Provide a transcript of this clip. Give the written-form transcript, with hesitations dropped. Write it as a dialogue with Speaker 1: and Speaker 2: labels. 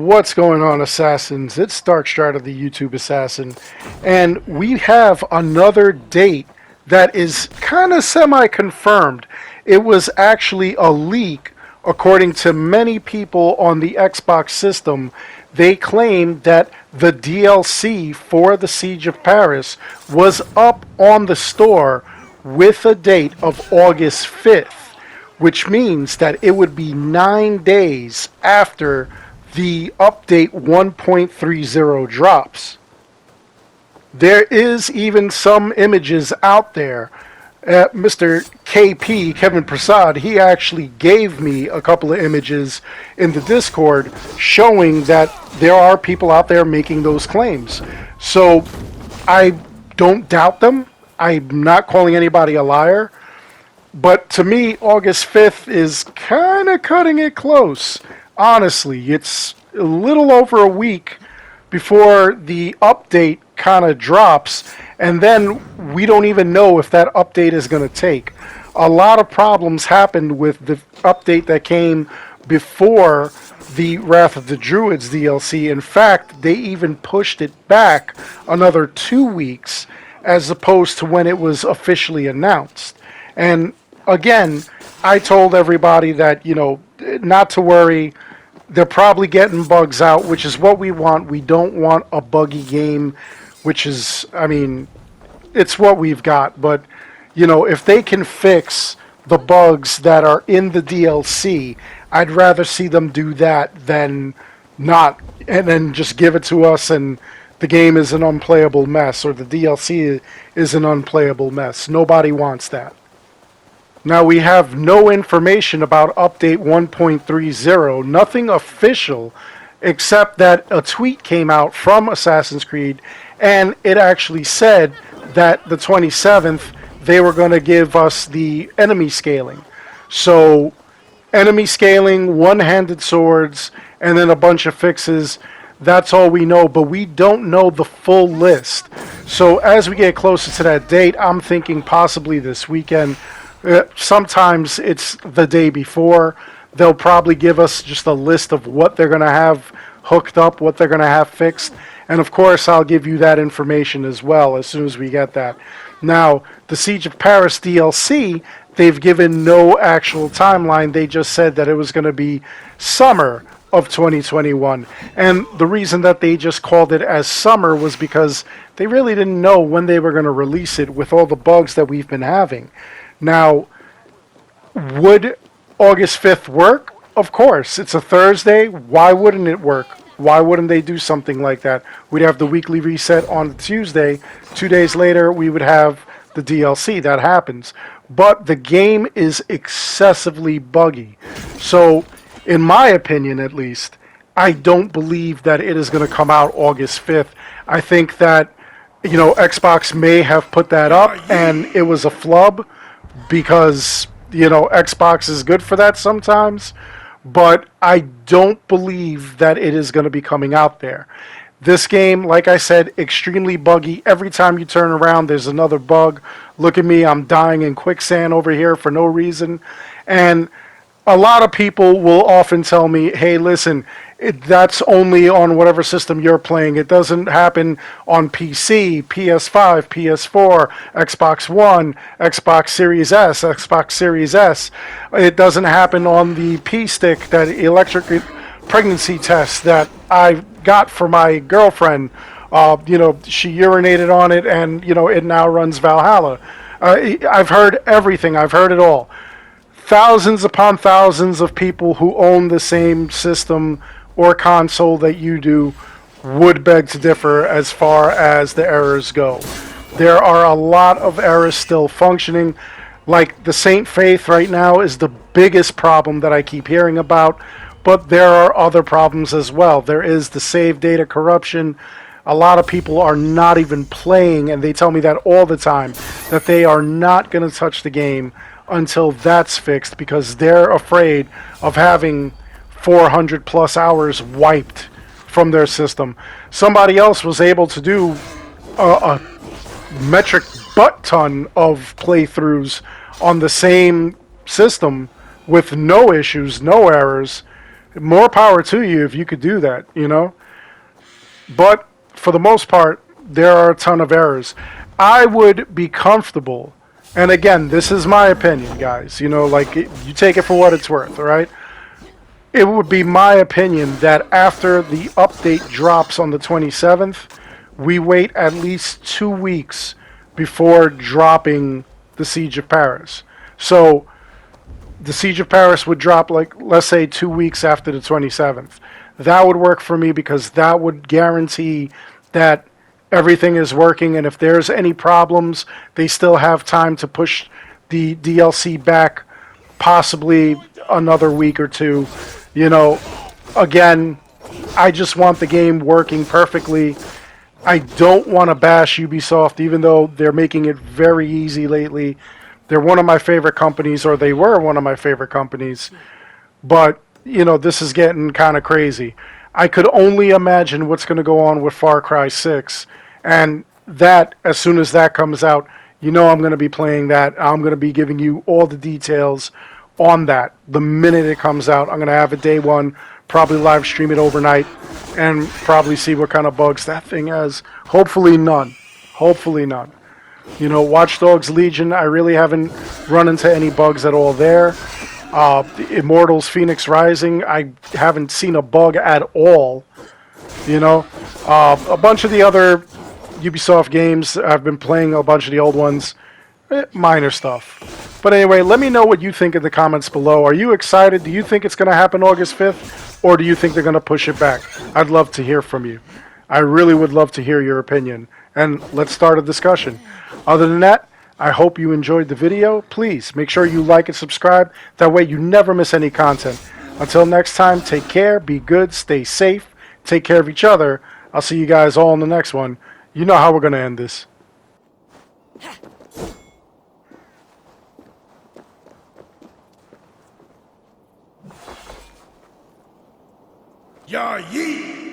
Speaker 1: What's going on, Assassins? It's Darkstrider, the YouTube Assassin, and we have another date that is kind of semi-confirmed. It was actually a leak, according to many people on the Xbox system. They claimed that the DLC for the Siege of Paris was up on the store with a date of August 5th, which means that it would be 9 days after the update 1.30 drops. There is even some images out there. Mr. KP, Kevin Prasad, he actually gave me a couple of images in the Discord showing that there are people out there making those claims. So I don't doubt them. I'm not calling anybody a liar. But to me, August 5th is kind of cutting it close. Honestly, it's a little over a week before the update kind of drops, and then we don't even know if that update is going to take. A lot of problems happened with the update that came before the Wrath of the Druids DLC. In fact, they even pushed it back another 2 weeks as opposed to when it was officially announced. And again, I told everybody that, not to worry. They're probably getting bugs out, which is what we want. We don't want a buggy game, which is, it's what we've got. But, if they can fix the bugs that are in the DLC, I'd rather see them do that than not, and then just give it to us and the game is an unplayable mess, or the DLC is an unplayable mess. Nobody wants that. Now, we have no information about update 1.30, nothing official, except that a tweet came out from Assassin's Creed, and it actually said that the 27th, they were going to give us the enemy scaling. So, enemy scaling, one-handed swords, and then a bunch of fixes. That's all we know, but we don't know the full list. So, as we get closer to that date, I'm thinking possibly this weekend. Sometimes it's the day before. They'll probably give us just a list of what they're going to have hooked up, what they're going to have fixed. And of course, I'll give you that information as well as soon as we get that. Now, the Siege of Paris DLC, they've given no actual timeline. They just said that it was going to be summer of 2021. And the reason that they just called it as summer was because they really didn't know when they were going to release it with all the bugs that we've been having. Now, would August 5th work? Of course. It's a Thursday. Why wouldn't it work? Why wouldn't they do something like that? We'd have the weekly reset on Tuesday. 2 days later, we would have the DLC. That happens. But the game is excessively buggy. So, in my opinion at least, I don't believe that it is going to come out August 5th. I think that, Xbox may have put that up and it was a flub, because Xbox is good for that sometimes, but I don't believe that it is going to be coming out there. This game, like I said, extremely buggy. Every time you turn around, there's another bug. Look at me, I'm dying in quicksand over here for no reason. And a lot of people will often tell me, hey, listen, that's only on whatever system you're playing. It doesn't happen on PC, PS5, PS4, Xbox One, Xbox Series S, Xbox Series S. It doesn't happen on the P-Stick, that electric pregnancy test that I got for my girlfriend. She urinated on it, and, it now runs Valhalla. I've heard everything. I've heard it all. Thousands upon thousands of people who own the same system or console that you do would beg to differ as far as the errors go. There are a lot of errors still functioning. Like the Saint Faith right now is the biggest problem that I keep hearing about, but there are other problems as well. There is the save data corruption. A lot of people are not even playing, and they tell me that all the time, that they are not going to touch the game until that's fixed, because they're afraid of having 400 plus hours wiped from their system. Somebody else was able to do a metric butt ton of playthroughs on the same system with no issues, no errors, More power to you if you could do that, you know? But for the most part, there are a ton of errors. I would be comfortable, and again, this is my opinion, guys. You know, like you take it for what it's worth, all right? It would be my opinion that after the update drops on the 27th, we wait at least 2 weeks before dropping the Siege of Paris. So the Siege of Paris would drop, like, let's say 2 weeks after the 27th. That would work for me because that would guarantee that everything is working, and if there's any problems, they still have time to push the DLC back possibly another week or two. You know, again, I just want the game working perfectly. I don't want to bash Ubisoft, even though they're making it very easy lately. They're one of my favorite companies, or they were one of my favorite companies. But, you know, this is getting kind of crazy. I could only imagine what's going to go on with Far Cry 6. And that, as soon as that comes out, you know I'm going to be playing that. I'm going to be giving you all the details on that the minute it comes out. I'm going to have it day one, probably live stream it overnight, and probably see what kind of bugs that thing has. Hopefully none. Hopefully none. You know, Watch Dogs Legion, I really haven't run into any bugs at all there. Immortals Phoenix Rising, I haven't seen a bug at all. You know, a bunch of the other Ubisoft games, I've been playing a bunch of the old ones. Minor stuff. But anyway, let me know what you think in the comments below. Are you excited? Do you think it's going to happen August 5th? Or do you think they're going to push it back? I'd love to hear from you. I really would love to hear your opinion. And let's start a discussion. Other than that, I hope you enjoyed the video. Please make sure you like and subscribe. That way you never miss any content. Until next time, take care, be good, stay safe, take care of each other. I'll see you guys all in the next one. You know how we're going to end this.
Speaker 2: Ya yeet!